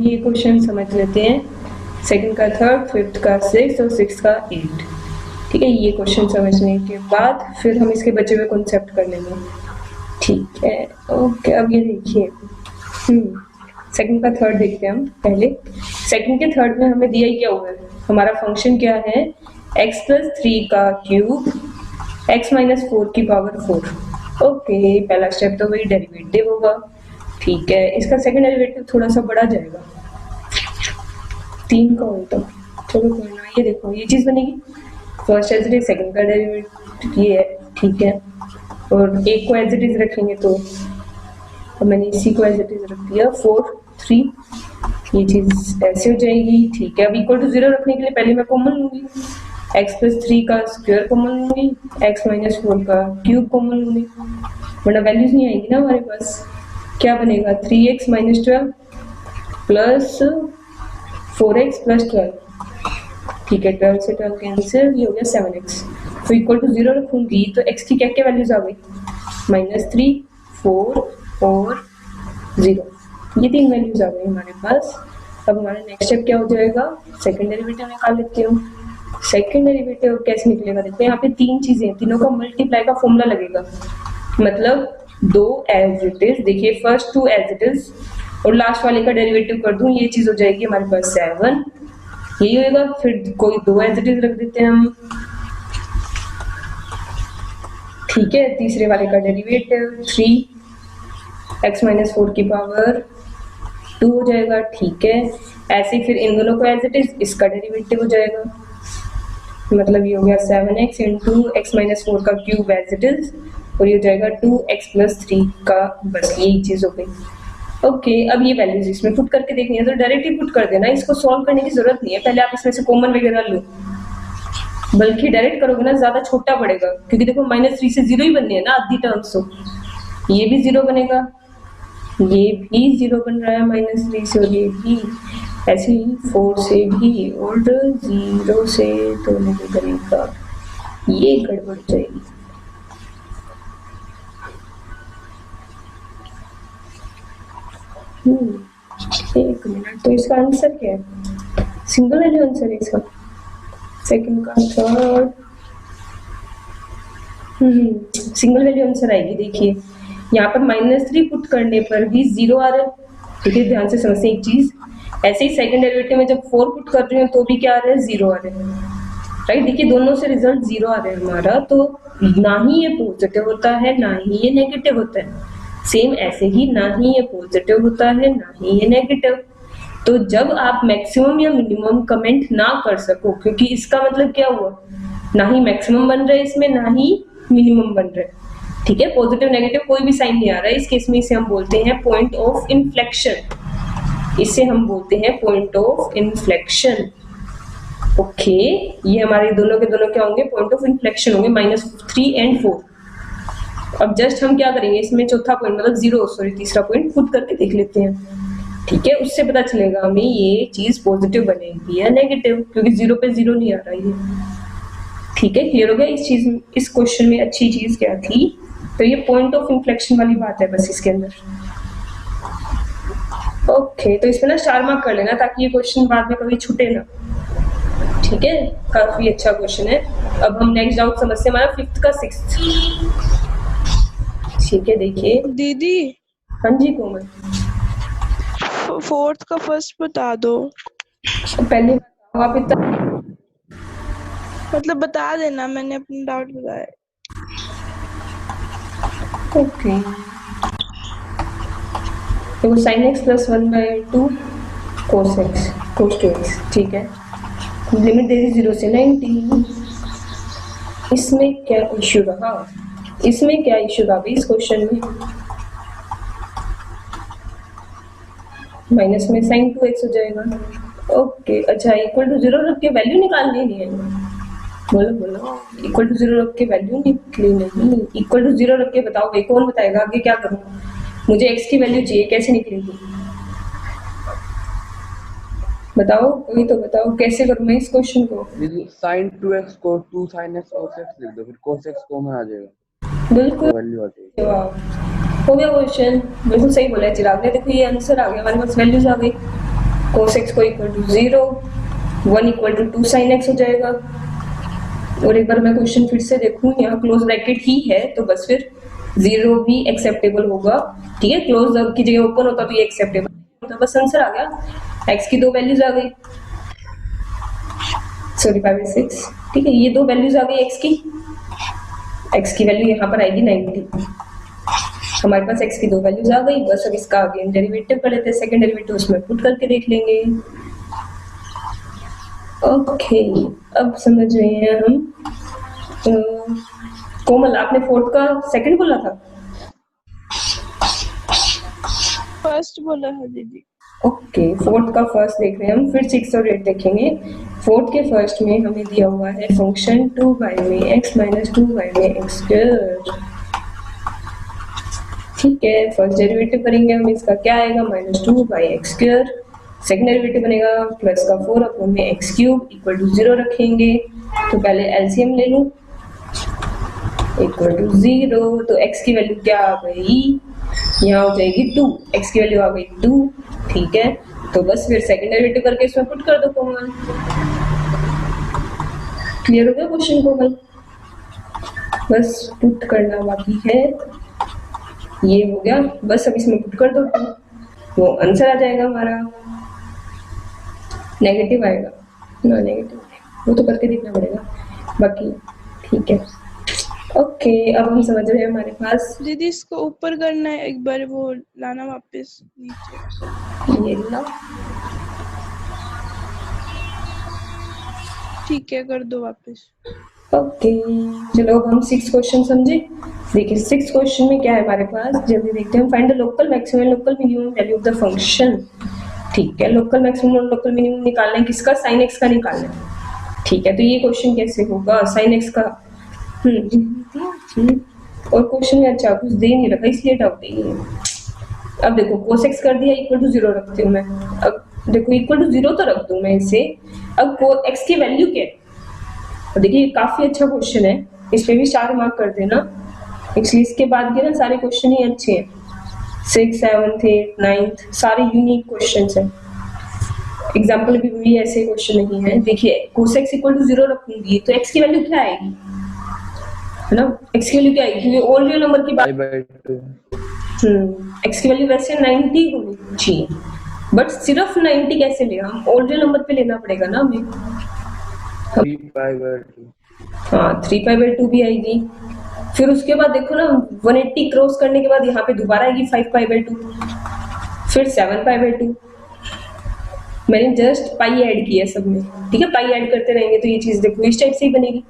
ये क्वेश्चन समझ लेते हैं, सेकंड का थर्ड, फिफ्थ का सिक्स और सिक्स का एट। ठीक है, ये क्वेश्चन समझने के बाद फिर हम इसके बचे हुए कॉन्सेप्ट कर लेंगे। ठीक है, ओके। अब ये देखिए, सेकंड का थर्ड देखते हैं हम पहले। सेकंड के थर्ड में हमें दिया ही क्या हुआ है, हमारा फंक्शन क्या है, x प्लस 3 का क्यूब x माइनस 4 की पावर 4। ओके, पहला स्टेप तो वही डेरिवेटिव होगा। ठीक है, इसका सेकंड डेरिवेटिव थोड़ा सा बढ़ा जाएगा, 3 का उल्टा। चलो कोई ना, ये देखो ये चीज बनेगी, first as it is, second का डेरिवेटिव ये है। ठीक है, और एक को एज इट इज रखेंगे तो अब मैंने इसी को एज इट इज रख दिया, 4 3, ये चीज ऐसे हो जाएगी। ठीक है, अब इक्वल टू 0 रखने के लिए पहले मैं कॉमन लूंगी, x प्लस 3 का स्क्वायर कॉमन लूंगी, x माइनस 4 का क्यूब कॉमन लूंगी, वरना वैल्यूज नहीं आएंगी ना हमारे पास। क्या बनेगा, 3x minus 12 plus 4x plus 12। ठीक है, 12 से 12 कैंसिल, ये हो गया 7x। तो इक्वल टू 0 रखूंगी तो x की क्या क्या वैल्यूज आ गई, -3 4 और 0, ये 3 वैल्यूज आ गई हमारे पास। अब हमारा नेक्स्ट स्टेप क्या हो जाएगा, सेकंड डेरिवेटिव निकाल लेते हो। सेकंड डेरिवेटिव कैसे निकलेगा, देखो यहाँ पे 3 चीजें, तीनों का मल्टीप्लाई का फॉर्मूला लगेगा, मतलब 2 एज इट इज, देखिए फर्स्ट 2 एज इट इज और लास्ट वाले का डेरिवेटिव कर दूं, ये चीज हो जाएगी हमारे पास 7, यही होएगा। फिर कोई 2 एज इट इज रख देते हैं हम। ठीक है, तीसरे वाले का डेरिवेटिव 3 x माइनस 4 की पावर 2 हो जाएगा। ठीक है, ऐसे फिर इन दोनों को एज इट इज, इसका डेरिवेटिव हो जाएगा, मतलब ये हो गया 7x इंटू x माइनस 4 का क्यूब एज इट इज, और ये हो जाएगा 2x प्लस 3 का, बस यही चीज हो गई। ओके, अब ये वैल्यूज इसमें पुट करके देखनी है तो डायरेक्टली पुट कर देना, इसको सॉल्व करने की जरूरत नहीं है, पहले आप इसमें से कॉमन वगैरह लो, बल्कि डायरेक्ट करोगे ना ज्यादा छोटा पड़ेगा, क्योंकि देखो -3 से 0 ही बननी है ना आधी टर्म्स, तो ये भी 0 बनेगा, ये भी 0 बन रहा है -3 से, और ये भी ऐसे ही 4 से भी, और 0 से तो नहीं बनेगा, ये गड़बड़ जाएगी। एक मिनट, तो इसका आंसर क्या है, सिंगल वैल्यू आंसर है इसका, सेकंड का थर्ड, सिंगल वैल्यू आंसर आएगी। देखिए यहाँ पर -3 पुट करने पर भी 0 आ रहा है, ठीक है, ध्यान से समझते एक चीज। ऐसे ही सेकंड डेरिवेटिव में जब 4 पुट कर रही हूँ तो भी क्या आ रहा है, 0 आ रहा है, राइट। देखिए दोनों से रिजल्ट 0 आ रहा है हमारा, तो ना ही ये पॉजिटिव होता है ना ही ये नेगेटिव होता है, सेम ऐसे ही ना ही ये पॉजिटिव होता है ना ही ये नेगेटिव। तो जब आप मैक्सिमम या मिनिमम कमेंट ना कर सको, क्योंकि इसका मतलब क्या हुआ, ना ही मैक्सिमम बन रहा है इसमें ना ही मिनिमम बन रहा है। ठीक है, पॉजिटिव नेगेटिव कोई भी साइन नहीं आ रहा है इस केस में, इसे हम बोलते हैं पॉइंट ऑफ इन्फ्लेक्शन, इसे हम बोलते हैं पॉइंट ऑफ इन्फ्लेक्शन। ओके, ये हमारे दोनों के दोनों क्या होंगे, पॉइंट ऑफ इन्फ्लेक्शन होंगे, -3 एंड 4। अब जस्ट हम क्या करेंगे, इसमें चौथा पॉइंट मतलब 0 तीसरा पॉइंट पुट करके देख लेते हैं। ठीक है, उससे पता चलेगा हमें ये चीज पॉजिटिव बनेगी या नेगेटिव, क्योंकि 0 पे 0 नहीं आ रहा है। ठीक है, क्लियर हो गया इस चीज, इस क्वेश्चन में अच्छी चीज क्या थी, तो ये पॉइंट ऑफ इन्फ्लेक्शन वाली बात है बस इसके अंदर। ओके, तो इसमें ना स्टार मार्क कर लेना ताकि ये क्वेश्चन बाद में कभी छूटे ना। ठीक है, काफी अच्छा क्वेश्चन है। अब हम नेक्स्ट डाउट समझते हैं, हमारा 5th का 6th। ठीक है, देखिए दीदी। हाँ जी कोमल, 4th का फर्स्ट बता दो। पहले बताओ आप इतना, मतलब बता देना, मैंने अपना डाउट बताया। ओके, तो sin x plus 1/2 cos x cos 2x। ठीक है, लिमिट दे दी 0 से 90। इसमें क्या इश्यू रहा, इसमें क्या इश्यू रहा इस क्वेश्चन में, माइनस में sin 2x हो जाएगा। ओके, अच्छा, इक्वल टू 0 रख के वैल्यू निकालनी नहीं है, बोलो बोलो, इक्वल टू 0 रख के वैल्यू निकली नहीं, इक्वल टू 0 रख के बताओ भाई, कौन बताएगा आगे क्या करूं, मुझे x की वैल्यू चाहिए, कैसे निकलेगी बताओ, कोई तो बताओ कैसे करूं मैं इस क्वेश्चन को। sin 2x को 2 sin x cos x लिख दो, फिर cos x कॉमन आ जाएगा, बिल्कुल वैल्यू आ जाएगी। जवाब हो गया क्वेश्चन, बिल्कुल सही बोला है चिराग ने। देखो ये आंसर आ गया हमारे पास, वैल्यूज आ गई। cos x को equal to 0, 1 equal to 2 sin x हो जाएगा। और एक बार मैं क्वेश्चन फिर से देखूं, यहाँ क्लोज ब्रैकेट ही है तो बस फिर 0 भी एक्सेप्टेबल होगा, ठीक है। क्लोज की जगह ओपन होता तो ये एक्सेप्टेबल होता। बस आंसर आ गया। x की दो वैल्यूज आ गई, सॉरी 5/6, ठीक है। ये दो वैल्यूज आ गई x की वैल्यू यहाँ पर आएगी 90। हमारे पास x की दो वैल्यूज आ गई। बस अब इसका आगे डेरिवेटिव कर लेते हैं, सेकंड डेरिवेटिव उसमें पुट करके देख लेंगे। ओके, अब समझ रहे हैं हम। कोमल, आपने फोर्थ का सेकंड बोला था? फर्स्ट बोला है दीदी। ओके, फोर्थ का फर्स्ट देख रहे हैं हम, फिर 6 और 8 देखेंगे। फोर्थ के फर्स्ट में हमें दिया हुआ है फंक्शन 2y में x माइनस 2y में x स्क्वायर, ठीक है। फर्स्ट डेरिवेटिव करेंगे हम, इसका क्या आएगा minus 2/x square. Second derivative बनेगा प्लस का 4 अपॉन में x क्यूब इक्वल टू 0 रखेंगे। तो पहले एलसीएम ले लूं, इक्वल टू 0, तो x की वैल्यू क्या आ गई, यहाँ हो जाएगी 2, x की वैल्यू आ गई 2, ठीक है। तो बस फिर सेकंड डेरिवेटिव करके इसमें पुट कर दो कोमल। क्लियर हो गया क्वेश्चन कोमल? बस पुट करना बाकी है, ये हो गया। बस अब इसमें पुट कर दो, वो आंसर आ जाएगा हमारा। नेगेटिव आएगा ना, नेगेटिव वो तो करके देखना पड़ेगा बाकी, ठीक है। ओके, अब हम समझ रहे हैं हमारे पास। दीदी इसको ऊपर करना है, एक बार वो लाना वापस नीचे। ये ला, ठीक है, कर दो वापस। ओके चलो अब हम 6 क्वेश्चन समझे। देखिए 6 क्वेश्चन में क्या है हमारे पास, जल्दी देखते हैं। Find the local maximum and local minimum value of the function, ठीक है। लोकल मैक्सिमम और लोकल मिनिमम निकालना है, किसका, sin x का निकालना है, ठीक है। तो ये क्वेश्चन कैसे होगा, sin x का और क्वेश्चन में अच्छा कुछ दे नहीं रखा इसलिए डाउट है। अब देखो cos x कर दिया इक्वल टू 0 रखती हूँ मैं। अब देखो इक्वल टू 0 तो रख दूं मैं इसे। अब x की वैल्यू क्या है, देखिए काफी अच्छा क्वेश्चन है, इस पे भी 4 मार्क कर देना। एक्चुअली इसके बाद के ना सारे क्वेश्चन ही अच्छे हैं, 6, 7, 8, 9 सारे यूनिक क्वेश्चंस हैं। एग्जाम्पल भी वही ऐसे क्वेश्चन नहीं है। देखिए cos x इक्वल टू 0 रखूंगी तो x की वैल्यू क्या आएगी, है ना। x की वैल्यू क्या आएगी, क्योंकि ऑल रियल नंबर की बात, x की वैल्यू वैसे 90 होनी चाहिए, बट सिर्फ 90 कैसे ले, हम ऑल रियल नंबर पे लेना पड़ेगा ना हमें। 3π/2, हाँ 3π/2 भी आएगी। फिर उसके बाद देखो ना 180 क्रॉस करने के बाद यहाँ पे दोबारा आएगी 5π/2, फिर 7π/2। मैंने जस्ट पाई ऐड किया सब में, ठीक है। पाई ऐड करते रहेंगे तो ये चीज देखो इस टाइप से ही बनेगी।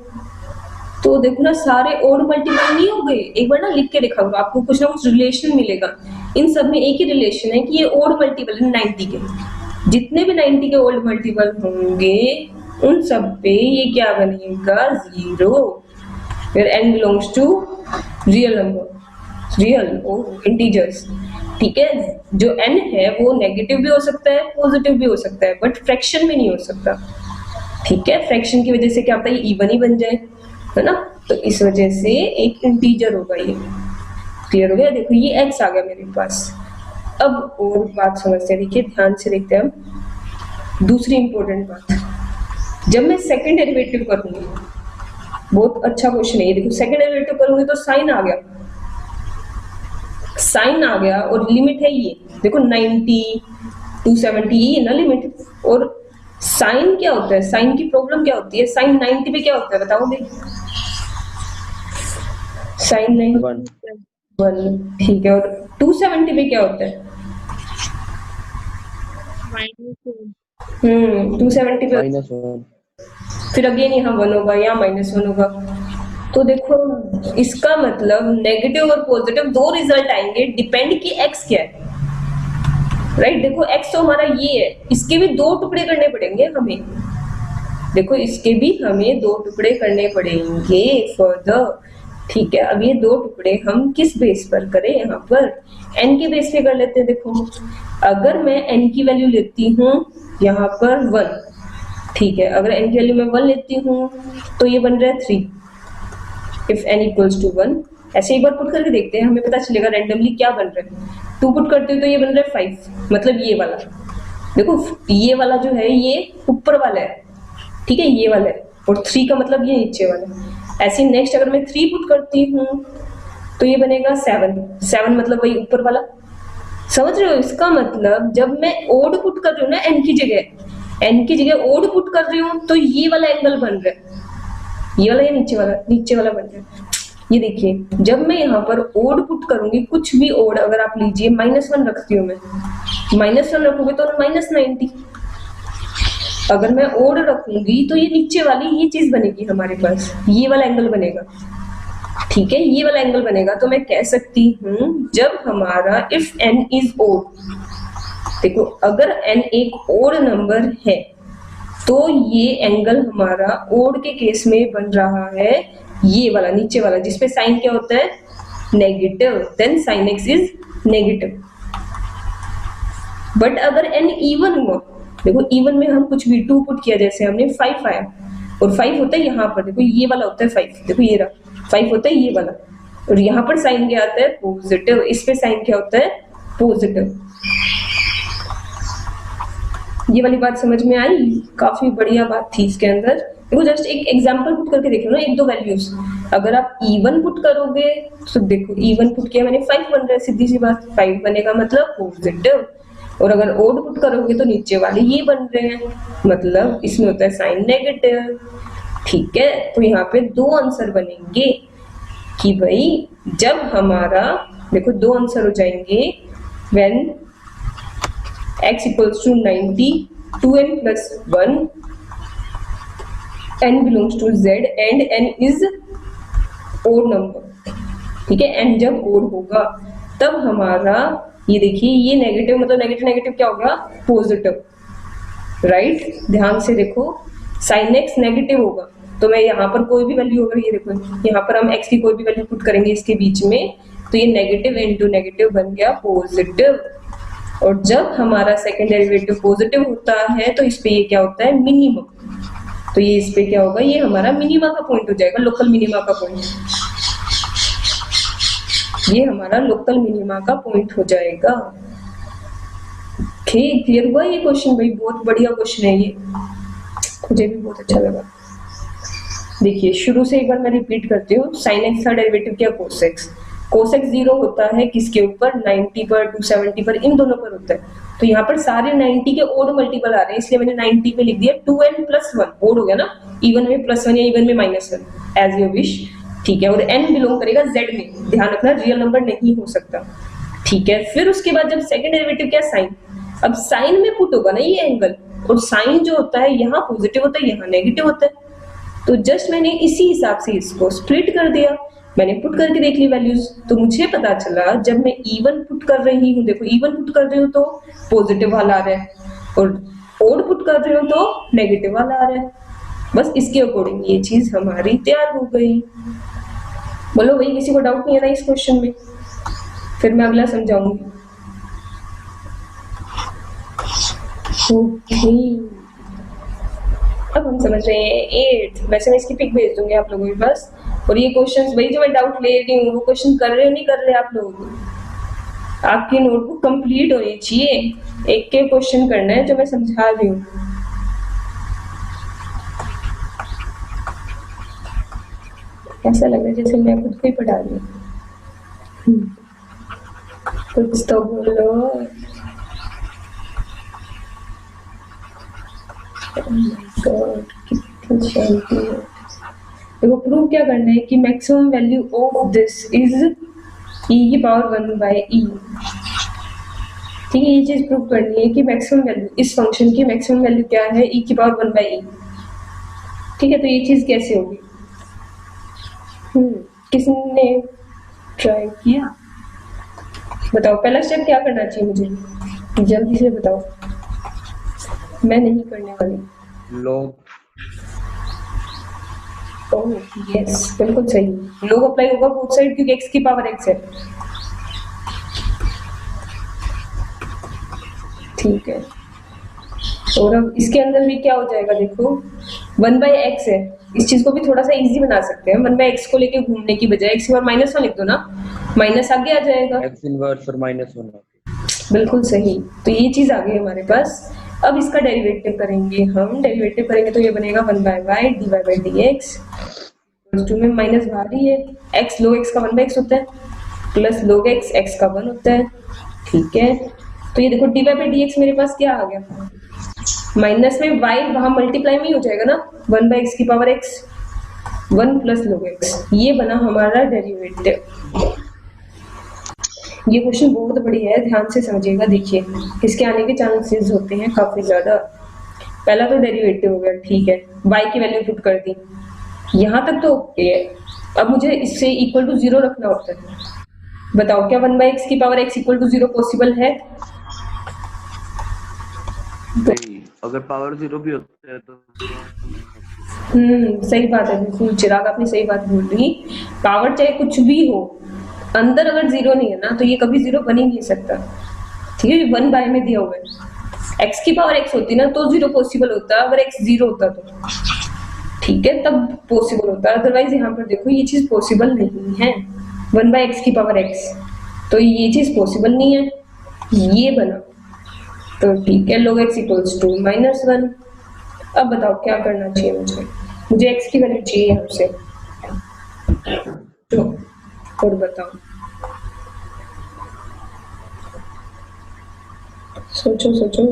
तो देखो ना सारे ओड मल्टीपल नहीं हो गए, एक बार ना लिख के देखा करो, आपको कुछ ना कुछ रिलेशन मिलेगा। इन सब में एक ही रिलेशन है कि ये ओड मल्टीपल है 90 के, जितने भी 90 के ओड मल्टीपल होंगे उन सब पे ये क्या बनेगा 0। फिर n belongs to real number, real और इंटीजर्स, ठीक है। जो n है वो नेगेटिव भी हो सकता है पॉजिटिव भी हो सकता है, बट फ्रैक्शन में नहीं हो सकता, ठीक है। फ्रैक्शन की वजह से क्या होता है, ये इवन ही बन जाए, है ना। तो इस वजह से एक इंटीजर होगा ये। क्लियर हो गया, देखो ये x आ गया मेरे पास। अब और बात समझते हैं, देखिए ध्यान से देखते हैं हम दूसरी इंपॉर्टेंट बात। जब मैं सेकंड डेरिवेटिव करूंगी, बहुत अच्छा क्वेश्चन है ये, देखो सेकंड डेरिवेटिव करूंगी तो साइन आ गया, साइन आ गया और लिमिट है ये देखो 90, 270 ये ना लिमिट। और साइन क्या होता है, साइन की प्रॉब्लम क्या होती है, साइन 90 पे क्या होता है बताओगे, साइन 1, ठीक है। और 270 पे क्या होता है, -270 पे -1, फिर अगेन यहाँ 1 होगा या -1 होगा। तो देखो इसका मतलब नेगेटिव और पॉजिटिव दो रिजल्ट आएंगे, डिपेंड कि x क्या है, राइट। देखो x तो हमारा ये है, इसके भी 2 टुकड़े करने पड़ेंगे हमें, देखो इसके भी हमें 2 टुकड़े करने पड़ेंगे फर्दर, ठीक है। अब ये 2 टुकड़े हम किस बेस पर करें, यहाँ पर n के बेस पे कर लेते हैं। देखो अगर मैं n की वैल्यू लेती हूँ यहाँ पर 1, ठीक है। अगर n की वैल्यू मैं 1 लेती हूँ तो ये बन रहा है 3 इफ n इक्वल्स टू 1। ऐसे एक बार पुट करके देखते हैं, हमें पता चलेगा रैंडमली क्या बन रहा है। 2 पुट करते हो तो ये बन रहा है 5, मतलब ये वाला, देखो ये वाला जो है ये ऊपर वाला है, ठीक है, ये वाला है, और 3 का मतलब ये नीचे वाला है। ऐसे नेक्स्ट अगर मैं 3 पुट करती हूँ तो ये बनेगा 7 मतलब वही ऊपर वाला। समझ रहे हो? इसका मतलब जब मैं ओड पुट कर रही हूँ ना एन की जगह ओड पुट कर रही हूँ तो ये वाला एंगल बन रहा है, ये वाला या नीचे वाला बन रहा है। ये देखिए जब मैं यहाँ पर ओड पुट करूंगी, कुछ भी ओड अगर आप लीजिए, -1 रखती हूँ मैं, -1 रखोगे तो -90। अगर मैं ओड रखूंगी तो ये नीचे वाली ये चीज बनेगी हमारे पास, ये वाला एंगल बनेगा, ठीक है, ये वाला एंगल बनेगा। तो मैं कह सकती हूँ जब हमारा इफ n इज ओड, देखो अगर n एक ओड नंबर है तो ये एंगल हमारा ओड के केस में बन रहा है ये वाला नीचे वाला, जिसपे साइन क्या होता है, negative, then sine x is negative. But अगर n इवन हुआ, देखो इवन में हम कुछ भी 2 पुट किया, जैसे हमने 5 आया और 5 होता है यहाँ पर, देखो ये वाला होता है 5, देखो ये रहा 5 होता है ये वाला, और यहाँ पर साइन क्या आता है, पॉजिटिव, इस पे साइन क्या होता है, पॉजिटिव। ये वाली बात समझ में आई? काफी बढ़िया बात थी इसके अंदर। देखो जस्ट एक एग्जांपल पुट करके देख लो ना, 1-2 वैल्यूज। अगर आप इवन पुट करोगे तो देखो इवन पुट किया मैंने 5 बन रहा है, सीधी सी बात, 5 बनेगा मतलब पॉजिटिव। और अगर ओड पुट करोगे तो नीचे वाले ये बन रहे हैं, मतलब इसमें होता है साइन नेगेटिव, ठीक है। तो यहाँ पे 2 आंसर बनेंगे कि भाई जब हमारा, देखो 2 आंसर हो जाएंगे, when x equals to 90, 2n plus 1, n belongs to z and n is odd number, ठीक है। n जब odd होगा तब हमारा ये देखिए ये नेगेटिव मतलब नेगेटिव क्या होगा, पॉजिटिव, राइट। ध्यान से देखो साइन x नेगेटिव होगा तो मैं यहाँ पर कोई भी वैल्यू होगा, ये देखो यहाँ पर हम x की कोई भी वैल्यू पुट करेंगे इसके बीच में, तो ये नेगेटिव इनटू नेगेटिव बन गया पॉजिटिव। और जब हमारा सेकंड डेरिवेटिव पॉजिटिव होता है तो इस पे ये क्या होता है, मिनिमम। तो ये इस पे क्या होगा, ये हमारा मिनिमा का पॉइंट हो जाएगा, लोकल मिनिमा का पॉइंट, ये हमारा लोकल मिनिमा का पॉइंट हो जाएगा। ओके, क्लियर हुआ ये क्वेश्चन? भाई बहुत बढ़िया क्वेश्चन है ये, मुझे भी बहुत अच्छा लगा। देखिए शुरू से एक बार मैं रिपीट करती हूँ, साइन एक्स का डेरिवेटिव क्या, कोस एक्स। कोस एक्स 0 होता है किसके ऊपर, 90 पर, 270 पर, इन दोनों पर होता है। तो यहाँ पर सारे 90 के ओड मल्टीपल आ रहे हैं, इसलिए मैंने 90 पे लिख दिया 2n plus 1, ओड हो गया ना, इवन में +1 या इवन में -1, एज यू विश, ठीक है। और n बिलोंग करेगा z में, ध्यान रखना रियल नंबर नहीं हो सकता, ठीक है। फिर उसके बाद जब सेकंड डेरिवेटिव क्या, साइन। अब साइन में पुट होगा ना ये एंगल, और साइन जो होता है यहाँ पॉजिटिव होता है, यहाँ नेगेटिव होता है। तो जस्ट मैंने इसी हिसाब से इसको स्प्लिट कर दिया, मैंने पुट करके देख ली वैल्यूज, तो मुझे पता चला जब मैं इवन पुट कर रही हूँ, देखो इवन पुट कर रही हूँ तो पॉजिटिव वाला आ रहा है, और ओड पुट कर रही हूँ तो नेगेटिव वाला आ रहा है। बस इसके अकॉर्डिंग ये चीज हमारी तैयार हो गई। बोलो भाई किसी को डाउट नहीं है ना इस क्वेश्चन में? फिर मैं अगला समझाऊंगी। ओके, अब हम समझ रहे हैं 8th। वैसे मैं इसकी पिक भेज दूंगी आप लोगों के पास। और ये क्वेश्चंस वही जो मैं डाउट ले रही हूँ, वो क्वेश्चन कर रहे हो नहीं कर रहे आप लोग? आपकी नोटबुक कंप्लीट होनी चाहिए, एक के क्वेश्चन करना है जो मैं समझा रही हूँ। ऐसा लग रहा है जैसे मैं खुद को ही पढ़ा रही हूँ। कुछ तो बोलो। कितनी शांति है। देखो प्रूव क्या करना है कि maximum value of this is e की पावर 1/e, ठीक है। ये चीज प्रूव करनी है कि मैक्सिमम वैल्यू इस फंक्शन की मैक्सिमम वैल्यू क्या है, e की पावर 1/e, ठीक है। तो ये चीज कैसे होगी, किसने ट्राई किया बताओ? पहला स्टेप क्या करना चाहिए मुझे, जल्दी से बताओ, मैं नहीं करने वाली। लोग, ओह यस बिल्कुल सही, लोग अप्लाई होगा बोथ साइड, क्योंकि x की पावर x है, ठीक है। और अब इसके अंदर भी क्या हो जाएगा, देखो 1/x है, इस चीज को भी थोड़ा सा इजी बना सकते हैं। 1/x को लेके घूमने की बजाय x की पावर -1 लिख दो ना, माइनस आगे आ जाएगा, x इनवर्स और -1। बिल्कुल सही। तो ये चीज आ गई हमारे पास अब इसका डेरिवेटिव करेंगे, हम डेरिवेटिव करेंगे तो ये बनेगा 1/y dy/dx, टू में माइनस बाहर ही है, x log x का 1/x होता है प्लस log x x का 1 होता है। ठीक है, तो ये देखो dy/dx मेरे पास क्या आ गया, माइनस में y वहां मल्टीप्लाई में ही हो जाएगा ना, 1/x की power x 1 plus log x, ये बना हमारा डेरिवेटिव। ये क्वेश्चन बहुत बढ़िया है, ध्यान से समझिएगा। देखिए इसके आने के चांसेस होते हैं काफी ज्यादा। पहला तो डेरिवेटिव हो गया, ठीक है, y की वैल्यू पुट कर दी, यहाँ तक तो ओके है। अब मुझे इससे इक्वल टू 0 रखना होता है, बताओ क्या 1/x की power x equal to 0 possible है? नहीं, अगर पावर 0 भी होता है तो सही बात है, बिल्कुल चिराग आपने सही बात बोल दी। पावर चाहे कुछ भी हो, अंदर अगर 0 नहीं है ना तो ये कभी 0 बन ही नहीं सकता। ठीक है, 1/, में दिया हुआ है, x की पावर x होती ना तो 0 पॉसिबल होता, अगर x 0 होता तो, ठीक है, तब पॉसिबल होता, अदरवाइज यहाँ पर देखो ये चीज पॉसिबल नहीं है, 1/x की पावर x, तो ये चीज पॉसिबल नहीं है, ये बना। तो ठीक है, log x इक्वल्स टू -1। अब बताओ क्या करना चाहिए मुझे x की वैल्यू चाहिए यहाँ से, तो और बताओ, सोचो सोचो।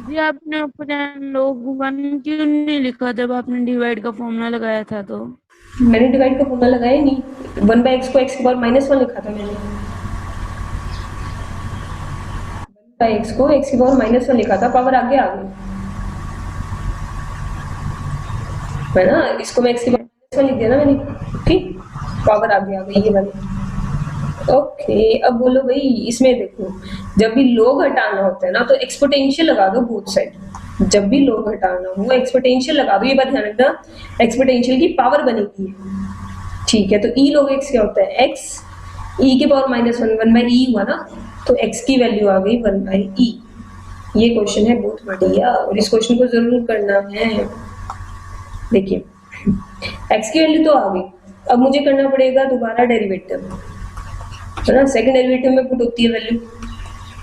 जी आपने अपने log 1 क्यों नहीं लिखा जब आपने डिवाइड का फॉर्मूला लगाया था? तो मैंने डिवाइड का फॉर्मूला लगाया नहीं, 1/x को x की पावर -1 लिखा था मैंने, 1/x को x की पावर -1 लिखा था, पावर आगे आ गई है ना, इसको मैं x की पावर -1 लिख दिया ना मैंने, ठीक, पावर आगे आ गई ये वाली। ओके, अब बोलो भाई, इसमें देखो जब भी लोग हटाना होता है ना तो एक्सपोनेंशियल लगा दो बोथ साइड, जब भी लोग हटाना हो एक्सपोनेंशियल लगा दो, ये बात ध्यान रखना, एक्सपोनेंशियल की पावर बनेगी। ठीक है, तो e log x क्या होता है, x e की पावर -1 1/e हुआ ना, तो x की वैल्यू आ गई 1/e। ये क्वेश्चन है बहुत बढ़िया और इस क्वेश्चन को जरूर करना है। देखिए x की वैल्यू तो आ गई, अब मुझे करना पड़ेगा दोबारा डेरिवेटिव, है ना, सेकंड डेरिवेटिव में पुट होती है वैल्यू।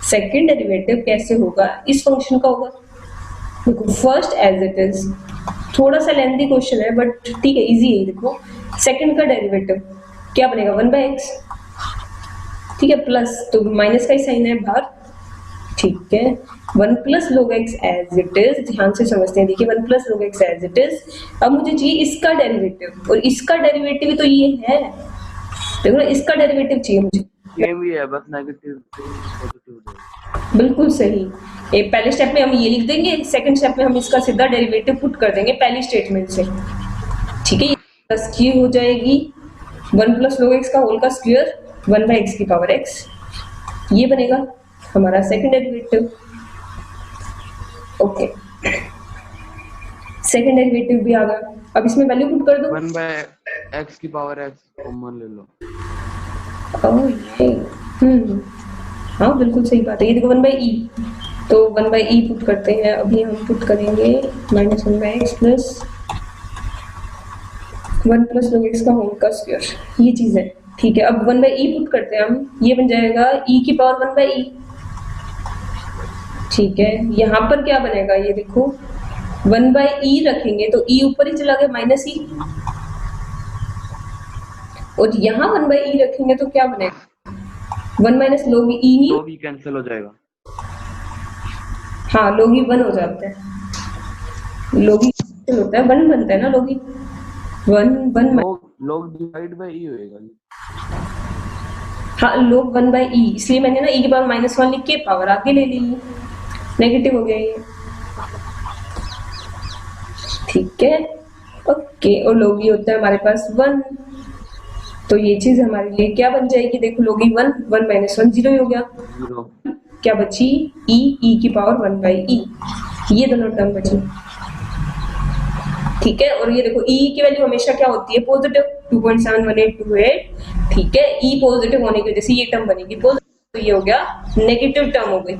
सेकंड डेरिवेटिव कैसे होगा, इस फंक्शन का होगा, देखो फर्स्ट एज इट इज, थोड़ा सा लेंथी क्वेश्चन है बट ठीक है, इजी है। देखो सेकंड का डेरिवेटिव क्या बनेगा, 1/x, ठीक है, प्लस तो माइनस का ही साइन है बाहर, ठीक है, 1 plus log x as it is, ध्यान से समझते हैं। देखिए 1 plus log x as it is, अब मुझे चाहिए इसका डेरिवेटिव, और इसका डेरिवेटिव तो ये है, देखो ना, इसका डेरिवेटिव चाहिए मुझे, ये भी है, बस नेगेटिव पॉजिटिव। बिल्कुल सही। ये पहले स्टेप में हम ये लिख देंगे, सेकंड स्टेप में हम इसका सीधा डेरिवेटिव पुट कर देंगे पहली स्टेटमेंट से, ठीक है, प्लस की हो जाएगी 1 प्लस log x का होल का स्क्वायर 1/x की पावर x, ये बनेगा हमारा second derivative. Okay, second derivative भी आ गया, अब इसमें वैल्यू पुट कर दो, 1/x की पावर x कॉमन ले लो। ये हाँ बिल्कुल सही बात है। ये देखो 1/e, तो 1/e पुट करते हैं, अभी हम पुट करेंगे -1/x plus 1 plus log x का होल का स्क्वायर, ये चीज है, ठीक है। अब 1/e पुट करते हैं हम, ये बन जाएगा e की पावर 1/e, ठीक है। यहाँ पर क्या बनेगा, ये देखो 1/e रखेंगे तो e ऊपर ही चला गया -e, और यहाँ 1/e रखेंगे तो क्या बनेगा, 1 माइनस log e ही, तो भी कैंसिल हो जाएगा। हाँ log e 1 हो जाता है, log e कैंसिल होता है, 1 बनता है ना, log e 1 log divide by e होएगा। हाँ log 1/e, इसलिए मैंने ना e की पावर -1 लिख के पावर आगे ले ली, नेगेटिव हो गया ये, ठीक है। ओके, और log e होता है हमारे पास 1, तो ये चीज हमारे लिए क्या बन जाएगी, देखो log e 1 1 माइनस 1 0 ही हो गया, 0 क्या बची e की पावर 1/e, ये दोनों टर्म बची, ठीक है। और ये देखो e की वैल्यू हमेशा क्या होती है, पॉजिटिव, 2.71828, ठीक है, e पॉजिटिव होने की वजह से ये टर्म बनेगी पॉजिटिव, तो ये हो गया नेगेटिव टर्म हो गई,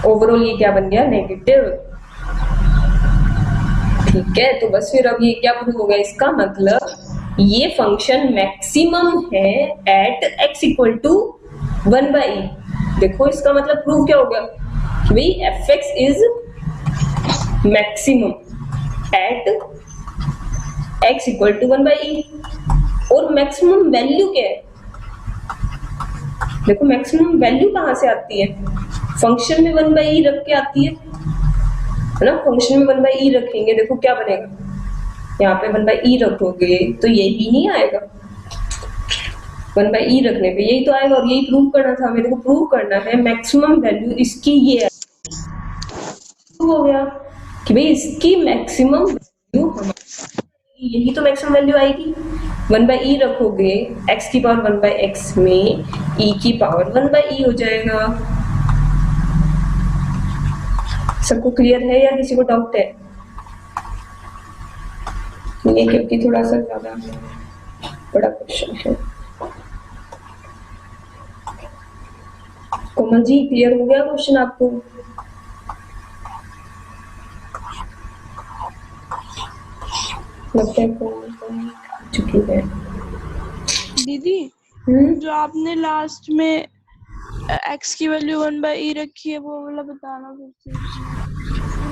ओवरऑल ये क्या बन गया, नेगेटिव, ठीक है। तो बस फिर अब ये क्या प्रूव हो गया, इसका मतलब ये फंक्शन मैक्सिमम है at x equal to 1/e, देखो इसका मतलब प्रूव क्या हो गया, कि भाई f x is maximum at x equal to 1/e। और मैक्सिमम वैल्यू क्या है? देखो मैक्सिमम वैल्यू कहां से आती है? फंक्शन में 1/e रख के आती है ना। फंक्शन में 1/e रखेंगे, देखो क्या बनेगा, यहाँ पे 1/e रखोगे तो ये भी नहीं आएगा, 1/e रखने पे यही तो आएगा। और यही प्रूव करना था हमें। देखो प्रूव करना है मैक्सिमम वैल्यू इसकी ये है, हो गया कि भाई इसकी मैक्सिमम वैल्यू यही तो मैक्सिमम वैल्यू आएगी। 1/e रखोगे x की पावर 1/x में e की पावर 1/e हो जाएगा। सबको क्लियर है या किसी को डाउट है? ये क्योंकि थोड़ा सा ज्यादा बड़ा क्वेश्चन है। कोमल जी क्लियर हो गया क्वेश्चन आपको? लगता है कोमल चुकी है। दीदी जो आपने लास्ट में x की वैल्यू 1/e रखी है वो वाला बताना फिर से।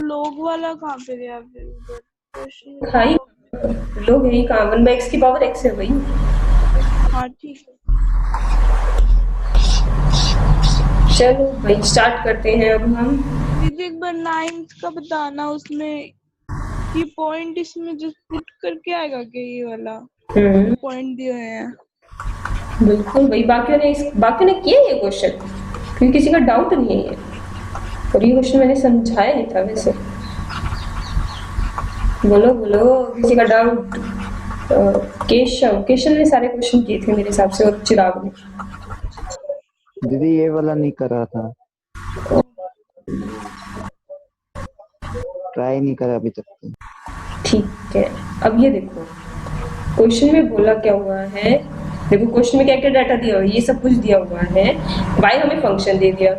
लोग वाला कहाँ पे गया फिर? हाँ लोग यही कहाँ 1/x की पावर x है भाई। हाँ ठीक है, चलो भाई स्टार्ट करते हैं अब हम। दीदी एक बार 9th का बताना, उसमें ये पॉइंट इसमें जो पुट करके आएगा क्या ये वाला पॉइंट दिए हुए हैं? बिल्कुल भाई, बाकियों ने किया ये क्वेश्चन क्योंकि किसी का डाउट नहीं है। और ये क्वेश्चन मैंने समझाया नहीं था वैसे। बोलो बोलो किसी का डाउट? केशव ने सारे क्वेश्चन किए थे मेरे हिसाब से, और चिराग ने। दीदी ये वाला नहीं कर रहा था, ट्राई नहीं करा अभी तक। ठीक है, अब ये देखो क्वेश्चन में बोला क्या हुआ है। देखो क्वेश्चन में क्या क्या डाटा दिया हुआ है, ये सब कुछ दिया हुआ है। y हमें फंक्शन दे दिया।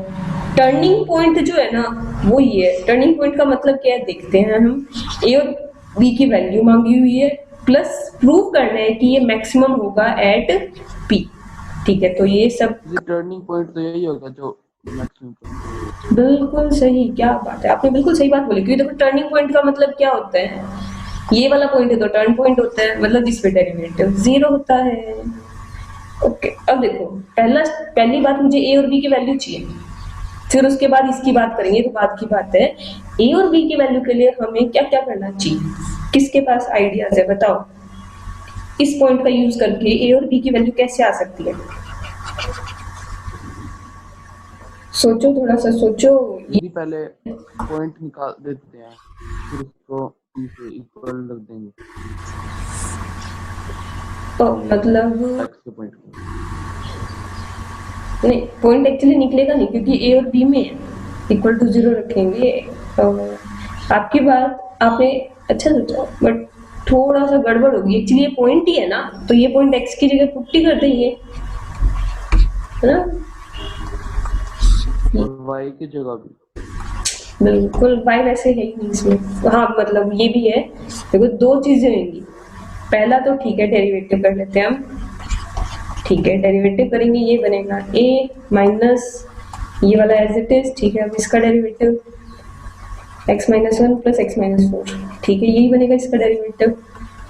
टर्निंग पॉइंट जो है ना वो ये है। टर्निंग पॉइंट का मतलब क्या है देखते हैं हम। a और b की वैल्यू मांगी हुई है, प्लस प्रूव करना है कि ये मैक्सिमम होगा एट p। ठीक है, तो ये सब टर्निंग पॉइंट तो यही होगा जो मैक्सिमम। बिल्कुल सही, क्या बात है, आपने बिल्कुल सही बात बोली। क्योंकि देखो टर्निंग पॉइंट का मतलब क्या होता है, ये वाला पॉइंट है तो टर्न पॉइंट होता है, मतलब जिस पे डेरिवेटिव 0 होता है। ओके, अब देखो पहली बात मुझे a और b की वैल्यू चाहिए, फिर उसके बाद इसकी बात करेंगे तो बाद की बात है। a और b की वैल्यू के लिए हमें क्या क्या करना चाहिए, किसके पास आइडियाज है बताओ? इस पॉइंट का यूज करके a और b की वैल्यू कैसे आ सकती है? सोचो, थोड़ा सा सोचो। ये पहले पॉइंट निकाल देते हैं, फिर उसको इसे इक्वल रख देंगे तो मतलब x के पॉइंट को। नहीं, पॉइंट एक्चुअली निकलेगा नहीं क्योंकि a और b में इक्वल टू 0 रखेंगे। तो आपकी बात आपने अच्छा सोचा, बट थोड़ा सा गड़बड़ होगी। एक्चुअली ये पॉइंट ही है ना, तो ये पॉइंट x की जगह पुट्टी कर देंगे, है ना। और y की जगह भी बिल्कुल, y वैसे है ही नहीं इसमें। हाँ मतलब ये भी है। देखो दो चीजें होंगी। पहला तो ठीक है डेरिवेटिव कर लेते हैं हम। ठीक है, डेरिवेटिव करेंगे, ये बनेगा a माइनस ये वाला एज इट इज। ठीक है, अब इसका derivative x minus 1 plus x minus 4। ठीक है, यही बनेगा इसका डेरिवेटिव।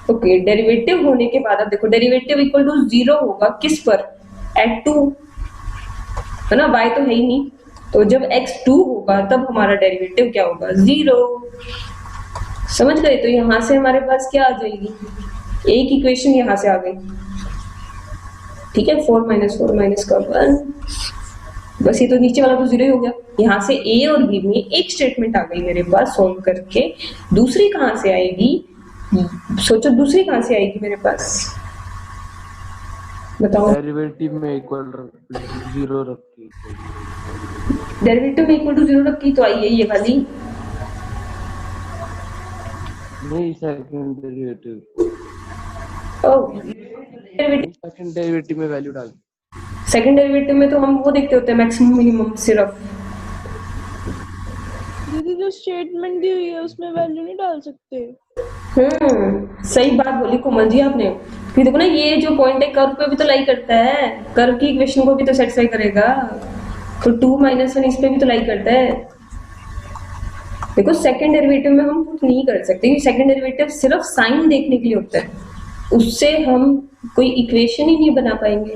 ओके, डेरिवेटिव होने के बाद अब देखो डेरिवेटिव इक्वल टू 0 होगा किस पर? एट 2, है ना। y तो है ही नहीं, तो जब x 2 होगा तब हमारा डेरिवेटिव क्या होगा? 0। समझ गए? तो यहां से हमारे पास क्या आ जाएगी? एक इक्वेशन यहां से आ गई। ठीक है, 4 माइनस 4 माइनस का 1, बस ये तो नीचे वाला तो 0 ही हो गया। यहाँ से a और b में एक स्टेटमेंट आ गई मेरे पास सॉल्व करके। दूसरी कहाँ से आएगी? सोचो दूसरी कहाँ से आएगी मेरे पास, बताओ। डेरिवेटिव में इक्वल 0 रखी। डेरिवेटिव में इक्वल टू 0 रखी तो आई है ये वाली। नहीं, सेकंड डेरिवेटिव सेकंड डेरिवेटिव में वैल्यू डाल। सेकंड डेरिवेटिव में तो हम वो देखते होते हैं मैक्सिमम मिनिमम सिर्फ। दीदी जो स्टेटमेंट दी हुई है उसमें वैल्यू नहीं डाल सकते? सही बात बोली कोमल जी आपने। फिर देखो ना, ये जो पॉइंट है कर्व पे भी तो लाई करता है, कर्व की इक्वेशन को भी तो सेटिस्फाई करेगा। तो 2 माइनस 1 इस पे भी तो लाई करता है। देखो सेकंड डेरिवेटिव में हम पुट नहीं कर सकते, क्योंकि सेकंड डेरिवेटिव सिर्फ साइन देखने के लिए होता है, उससे हम कोई इक्वेशन ही नहीं बना पाएंगे।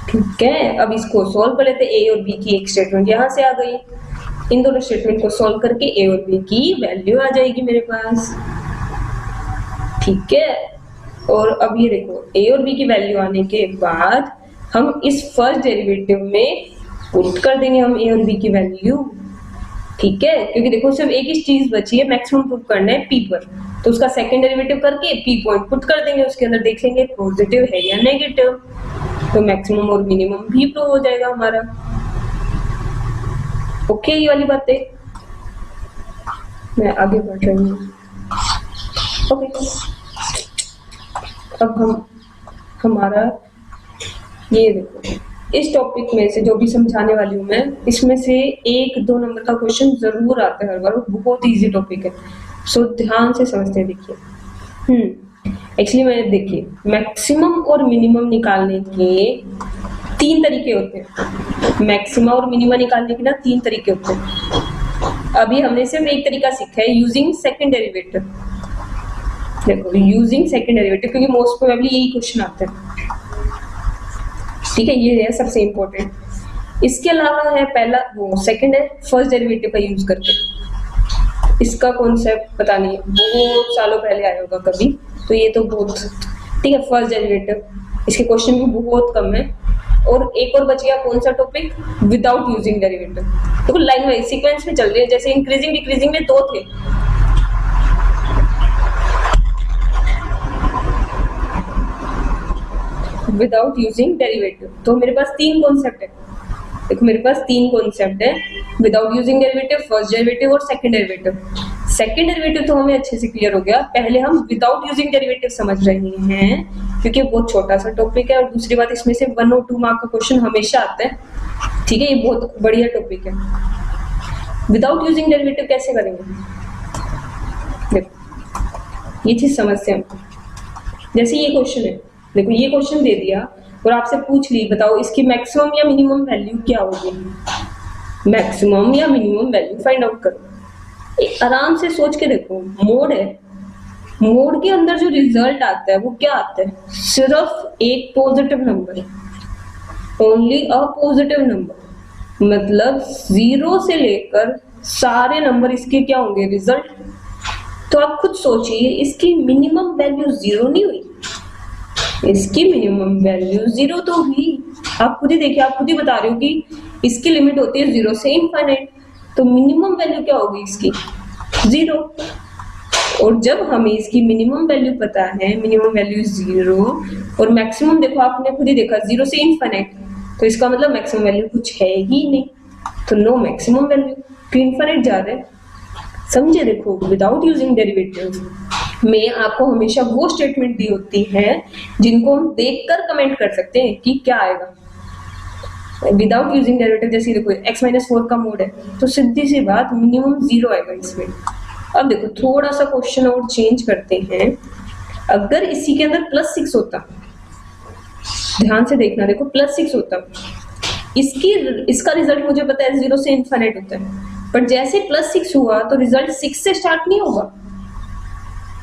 ठीक है, अब इसको सॉल्व कर लेते। ए और बी की एक स्टेटमेंट यहाँ से आ गई, इन दोनों स्टेटमेंट को सॉल्व करके ए और बी की वैल्यू आ जाएगी मेरे पास। ठीक है, और अब ये देखो ए और बी की वैल्यू आने के बाद हम इस फर्स्ट डेरिवेटिव में पुट कर देंगे हम ए और बी की वैल्यू। ठीक है, क्योंकि देखो सिर्फ एक ही चीज बची है, मैक्सिमम पुट करना है पी पर, तो उसका सेकंड डेरिवेटिव करके पी पॉइंट पुट कर देंगे, उसके अंदर देख लेंगे पॉजिटिव है या नेगेटिव, तो मैक्सिमम और मिनिमम भी प्रूव हो जाएगा हमारा। ओके, ये वाली बात है, मैं आगे बढ़ रही हूँ। ओके, अब हमारा ये देखो, इस टॉपिक में से जो भी समझाने वाली हूँ मैं, इसमें से 1-2 नंबर का क्वेश्चन जरूर आता है हर बार, बहुत इजी टॉपिक है, सो ध्यान से समझते हैं। देखिए एक्चुअली मैं देखिए मैक्सिमम और मिनिमम निकालने के 3 तरीके होते हैं। मैक्सिमम और मिनिमम निकालने के ना 3 तरीके होते हैं। अभी हमने सिर्फ एक तरीका सीखा है, यूजिंग सेकंड डेरिवेटिव। देखो यूजिंग सेकंड डेरिवेटिव, क्योंकि मोस्ट प्रोबेबली यही क्वेश्चन आता है। ठीक है, ये है सबसे इंपॉर्टेंट। इसके अलावा है पहला वो सेकंड है फर्स्ट डेरिवेटिव का यूज करके। इसका कॉन्सेप्ट पता नहीं, बहुत सालों पहले आया होगा कभी, तो ये तो बहुत ठीक है। फर्स्ट डेरिवेटिव, इसके क्वेश्चन भी बहुत कम है। और एक और बच गया कौन सा टॉपिक, विदाउट यूजिंग डेरिवेटिव। देखो लाइन वाइज सीक्वेंस में चल रही है, जैसे इंक्रीजिंग डिक्रीजिंग में 2 थे, विदाउट यूजिंग डेरिवेटिव, तो मेरे पास 3 कॉन्सेप्ट है। देखो मेरे पास 3 कॉन्सेप्ट है, without using derivative, first derivative और सेकंड डेरिवेटिव। सेकंड डेरिवेटिव तो हमें अच्छे से क्लियर हो गया, पहले हम विदाउट यूजिंग डेरिवेटिव समझ रहे हैं, क्योंकि बहुत छोटा सा टॉपिक है। और दूसरी बात, इसमें से 1 और 2 मार्क का क्वेश्चन हमेशा आता है। ठीक है, ये बहुत बढ़िया टॉपिक है। विदाउट यूजिंग डेरिवेटिव कैसे करेंगे, देखो ये चीज समझते हैं। जैसे ये क्वेश्चन है, देखो ये क्वेश्चन दे दिया और आपसे पूछ ली, बताओ इसकी मैक्सिमम या मिनिमम वैल्यू क्या होगी। मैक्सिमम या मिनिमम वैल्यू फाइंड आउट करो, आराम से सोच के देखो। मोड है, मोड के अंदर जो रिजल्ट आता है वो क्या आता है, सिर्फ एक positive number, only a positive number, मतलब 0 से लेकर सारे नंबर इसके क्या होंगे, रिजल्ट। तो आप खुद सोचिए, इसकी मिनिमम वैल्यू 0 नहीं हुई, इसकी मिनिमम वैल्यू 0 तो हुई। आप खुद ही देखिए, आप खुद ही बता रहे हो कि इसकी लिमिट होती है 0 से इनफाइनाइट, तो मिनिमम वैल्यू क्या होगी इसकी, 0। और जब हमें इसकी मिनिमम वैल्यू पता है, मिनिमम वैल्यू 0, और मैक्सिमम देखो आपने खुद ही देखा 0 से इनफाइनाइट, तो इसका मतलब मैक्सिमम वैल्यू कुछ है ही नहीं, तो नो मैक्सिमम वैल्यू, तो इनफाइनाइट जा रहा है। समझे, देखो विदाउट यूजिंग डेरिवेटिव में आपको हमेशा वो स्टेटमेंट दी होती है जिनको हम देखकर कमेंट कर सकते हैं कि क्या आएगा। विदाउट यूजिंग डेरिवेटिव जैसे देखो x-4 का मोड है, तो सीधी सी बात मिनिमम 0 आएगा इसमें। अब देखो थोड़ा सा क्वेश्चन और चेंज करते हैं, अगर इसी के अंदर +6 होता, ध्यान से देखना, देखो +6 होता, इसका रिजल्ट मुझे पता है 0 से इनफाइनाइट होता है, पर जैसे +6 हुआ तो रिजल्ट 6 से स्टार्ट नहीं होगा,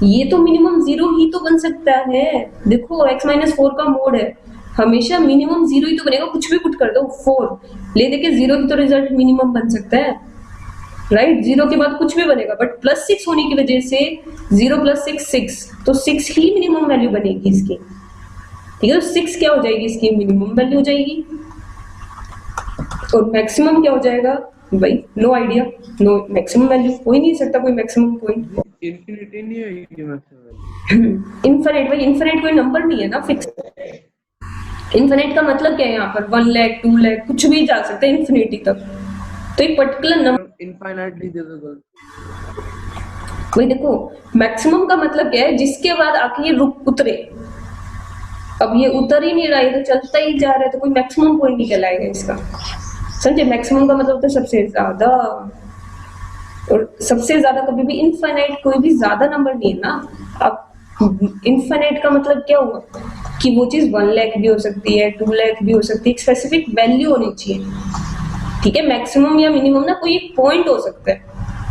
ये तो मिनिमम 0 ही तो बन सकता है। देखो x-4 का मोड है, हमेशा मिनिमम 0 ही तो बनेगा, कुछ भी पुट कर दो 4 ले देके 0 ही तो रिजल्ट मिनिमम बन सकता है, राइट। 0 के बाद कुछ भी बनेगा, बट +6 होने की वजह से 0 + 6 6, तो 6 ही मिनिमम वैल्यू बनेगी इसकी। ठीक है, तो 6 क्या हो जाएगी, इसकी मिनिमम वैल्यू हो जाएगी। और मैक्सिमम क्या हो जाएगा भाई, no idea, no maximum value, हो ही नहीं सकता कोई मैक्सिमम पॉइंट। इनफिनिटी नहीं होगी मैक्सिमम। इनफिनिट भाई, इनफिनिट कोई नंबर नहीं है ना फिक्स। इनफिनिट का मतलब क्या है, यहाँ पर 1 लाख 2 लाख कुछ भी जा सकता है इन्फिनिटी तक, तो एक पर्टिकुलर नंबर इनफाइनाइटली डिविजिबल। वही देखो मैक्सिमम का मतलब क्या है, जिसके बाद आके ये रुक उतरे। अब ये उतर ही नहीं रहा है, तो चलता ही जा रहा है, तो कोई मैक्सिमम पॉइंट नहीं कहलाएगा इसका। समझे, मैक्सिमम का मतलब होता है सबसे ज्यादा, और सबसे ज्यादा कभी भी इनफाइनाइट कोई भी ज्यादा नंबर नहीं है ना। अब इनफाइनाइट का मतलब क्या हुआ कि वो चीज 1 लाख भी हो सकती है, 2 लाख भी हो सकती है, एक स्पेसिफिक वैल्यू होनी चाहिए। ठीक है, मैक्सिमम या मिनिमम ना कोई एक पॉइंट हो सकता है,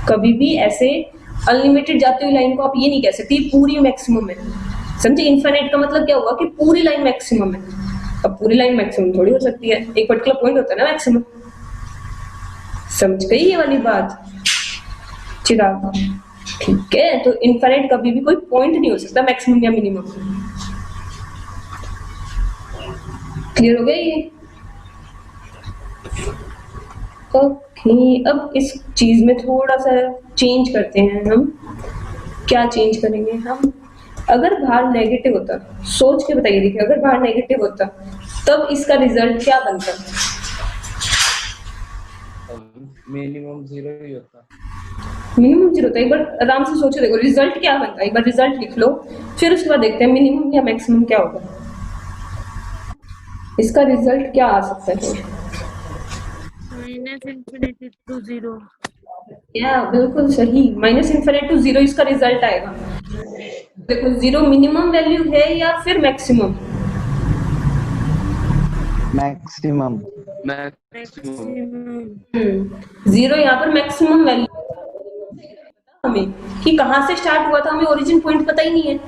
कभी भी ऐसे अनलिमिटेड जाती हुई लाइन को आप ये नहीं कह सकते पूरी मैक्सिमम है, समझे। इनफाइनाइट का मतलब क्या हुआ कि पूरी लाइन मैक्सिमम है। अब पूरी लाइन मैक्सिमम थोड़ी हो सकती है, एक पर्टिकुलर पॉइंट होता है ना मैक्सिमम। समझ गई ये वाली बात चिराग? ठीक है, तो इनफाइनाइट कभी भी कोई पॉइंट नहीं हो सकता मैक्सिमम या मिनिमम। क्लियर हो गया ये? ओके, अब इस चीज में थोड़ा सा चेंज करते हैं हम। क्या चेंज करेंगे हम? अगर बाहर नेगेटिव होता, सोच के बताइए, देखिए अगर बाहर नेगेटिव होता तब इसका रिजल्ट क्या बनता? मिनिमम 0 ही होता। मिनिमम 0 होता। एक बार आराम से सोचो, देखो रिजल्ट क्या बनता है, एक बार रिजल्ट लिख लो, फिर उसके बाद देखते हैं मिनिमम या मैक्सिमम क्या होगा। इसका रिजल्ट क्या आ सकता है? -∞ to 0। या बिल्कुल सही, -∞ to 0 इसका रिजल्ट आएगा। देखो 0 मिनिमम वैल्यू है या फिर मैक्सिमम? मैक्सिमम। मैक्सिमम 0 यहाँ पर मैक्सिमम वैल्यू, हमें कि कहाँ से स्टार्ट हुआ था, हमें ओरिजिन पॉइंट पता ही नहीं है,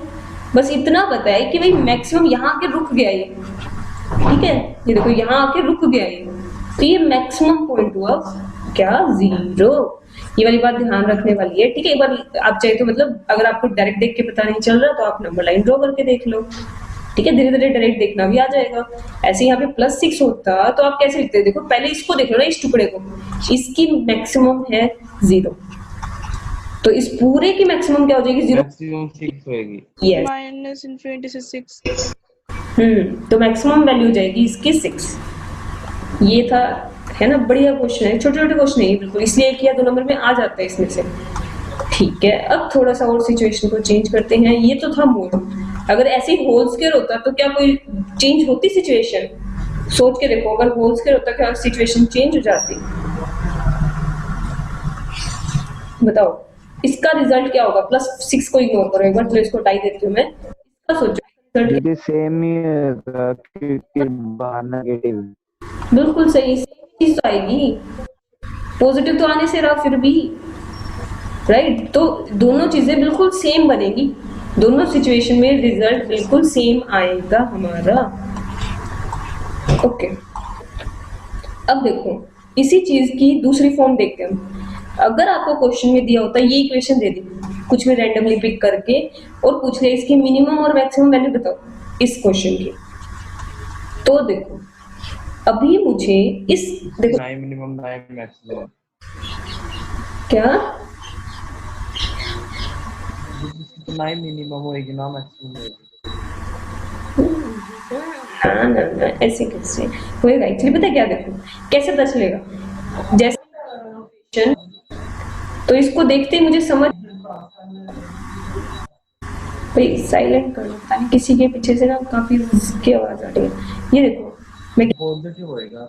बस इतना पता है कि भाई मैक्सिमम यहाँ आके रुक गया ये। ठीक है, ये देखो यहाँ आके रुक गया ये, तो ये मैक्सिमम पॉइंट हुआ क्या? 0। ये वाली बात ध्यान रखने वाली है। ठीक है, एक बार आप चाहे तो मतलब अगर आपको डायरेक्ट देख के पता नहीं चल रहा तो आप नंबर लाइन ड्रॉ करके देख लो। ठीक है, धीरे धीरे डायरेक्ट देखना भी आ जाएगा। ऐसे यहाँ पे +6 होता तो आप कैसे लिखते? देखो पहले इसको देख लो ना, इस टुकड़े को, इसकी मैक्सिमम है 0, तो इस पूरे की मैक्सिमम क्या हो जाएगी? 0। मैक्सिमम 6 होएगी। यस, -∞ से 6। तो मैक्सिमम वैल्यू हो जाएगी इसकी 6। ये था, है ना, बढ़िया क्वेश्चन है, छोटे छोटे क्वेश्चन है बिल्कुल, इसलिए 1 या 2 नंबर में आ जाता है इसमें से। ठीक है, अब थोड़ा सा और सिचुएशन को चेंज करते हैं। ये तो था मोड, अगर ऐसे ही होल स्क्वायर होता तो क्या कोई चेंज होती सिचुएशन? सोच के देखो, अगर होल स्क्वायर होता क्या सिचुएशन चेंज हो जाती? बताओ इसका रिजल्ट क्या होगा? +6 को इग्नोर करो एक बार, तो इसको हटाई देती हूँ मैं। इसका सोचो दीदी सेम ही होगा क्योंकि बाहर नेगेटिव। बिल्कुल सही, चीज तो आएगी, पॉजिटिव तो आने से रहा फिर भी, राइट। तो दोनों चीजें बिल्कुल सेम बनेगी, दोनों सिचुएशन में रिजल्ट बिल्कुल सेम आएगा हमारा। ओके, अब देखो इसी चीज की दूसरी फॉर्म देखते हैं हम। अगर आपको क्वेश्चन में दिया होता है ये इक्वेशन दे दी, कुछ भी रैंडमली पिक करके, और पूछ लिया इसकी मिनिमम और मैक्सिमम वैल्यू बताओ इस क्वेश्चन की, तो देखो अभी मुझे इस, देखो 9 मिनिमम 9 मैक्सिमम। क्या 9 मिनिमम होएगी ना मैक्सिमम होएगी। ना ऐसे कैसे होएगा? एक्चुअली पता है क्या, देखो कैसे पता चलेगा, जैसे तो इसको देखते ही मुझे समझ, भाई साइलेंट कर लो, पता नहीं किसी के पीछे से ना काफी की आवाज आ रही है। ये देखो मैं पॉजिटिव होएगा,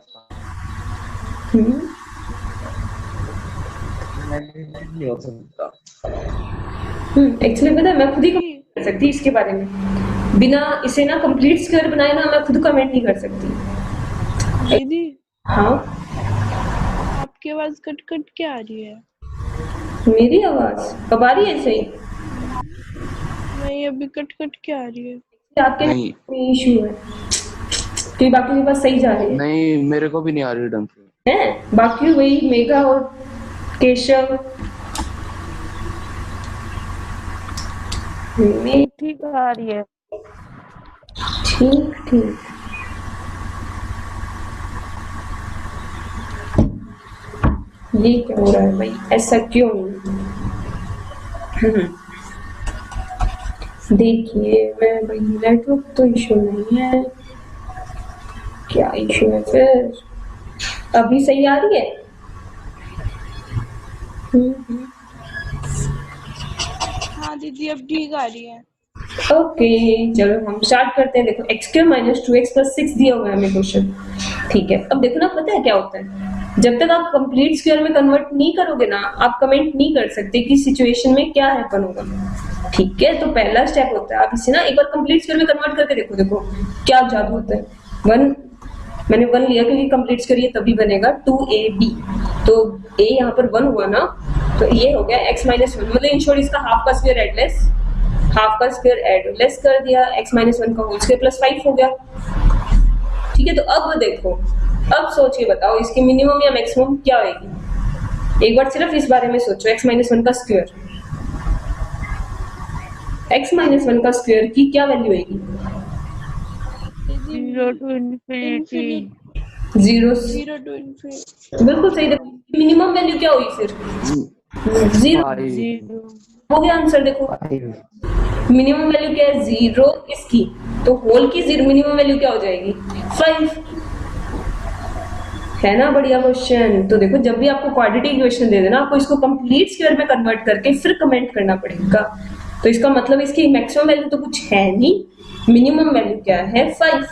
नेगेटिव नहीं हो सकता। एक्चुअली पता है मैं खुद ही कमेंट कर सकती इसके बारे में, बिना इसे ना कंप्लीट स्क्वायर बनाए ना मैं खुद कमेंट नहीं कर सकती। दीदी हाँ, आपकी आवाज कट कट के आ रही है। मेरी आवाज अब आ रही है सही? नहीं, अभी कट कट के आ रही है। आपके नहीं। इशू है कि बाकी के पास सही जा रही है? नहीं, मेरे को भी नहीं आ रही ढंग से। है बाकी वही मेघा और केशव ठीक आ रही है। ठीक ठीक। ये क्या हो रहा है भाई, ऐसा क्यों? देखिए मैं भाई, नेटवर्क तो इशू नहीं है, क्या इशू है फिर? अभी सही आ रही है? हाँ दीदी अब ठीक आ रही है। ओके चलो हम स्टार्ट करते हैं। देखो x² - 2x + 6 दिया हुआ है हमें क्वेश्चन। ठीक है, अब देखो ना, पता है क्या होता है, जब तक आप कंप्लीट स्क्वायर में कन्वर्ट नहीं करोगे ना, आप कमेंट नहीं कर सकते कि सिचुएशन में क्या हैपन होगा। ठीक है, तो पहला स्टेप होता है आप इसे ना एक बार कंप्लीट स्क्वायर में कन्वर्ट करके देखो, देखो क्या जादू होता है। 1 मैंने 1 लिया क्योंकि कंप्लीट करिए तभी बनेगा 2ab, तो a यहाँ पर 1 हुआ ना, तो ये हो गया x माइनस 1, मतलब इन शॉर्ट इसका हाफ का स्क्वायर ऐड लेस, हाफ का स्क्वायर ऐड लेस कर दिया, x माइनस 1 का होल स्क्वायर प्लस 5 हो गया। ठीक है, तो अब देखो, अब सोच के बताओ इसकी मिनिमम या मैक्सिमम क्या होगी। एक बार सिर्फ इस बारे में सोचो, x माइनस 1 का स्क्वायर, x माइनस 1 का स्क्वायर की क्या वैल्यू आएगी? 0 to infinity। 0 0 to infinity। बिल्कुल सही। देखो मिनिमम वैल्यू क्या हुई फिर? 0 हो गया आंसर। देखो 5 मिनिमम वैल्यू क्या है? 0 इसकी, तो होल की मिनिमम वैल्यू क्या हो जाएगी? 5। है ना बढ़िया क्वेश्चन। तो देखो जब भी आपको क्वाड्रेटिक इक्वेशन दे देना, आपको इसको कंप्लीट स्क्वायर में कन्वर्ट करके फिर कमेंट करना पड़ेगा। तो इसका मतलब इसकी मैक्सिमम वैल्यू तो कुछ है नहीं, मिनिमम वैल्यू क्या है? 5।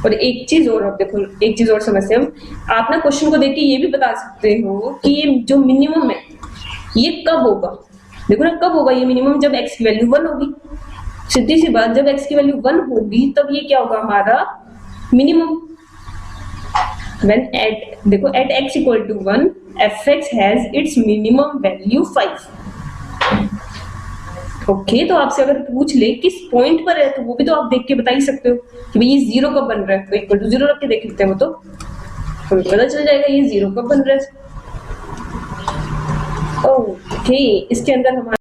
और एक चीज और, अब देखो एक चीज और समझते हैं हम। आप ना क्वेश्चन को देख के ये भी बता सकते हो कि ये जो मिनिमम है ये कब होगा। देखो ना कब होगा ये मिनिमम, जब x की वैल्यू 1 होगी। सीधी सी बात, जब x की वैल्यू 1 होगी तब ये क्या होगा हमारा मिनिमम। When देखो at x equal to 1 fx has its minimum value 5। Okay, तो आपसे अगर पूछ ले किस पॉइंट पर है, तो वो भी तो आप देख के बता ही सकते हो कि भाई ये 0 कब बन रहा है, तो इक्वल टू 0 रख के देख लेते हैं, वो तो हमें पता चल जाएगा ये 0 कब बन रहा है। ओके, इसके अंदर हमारा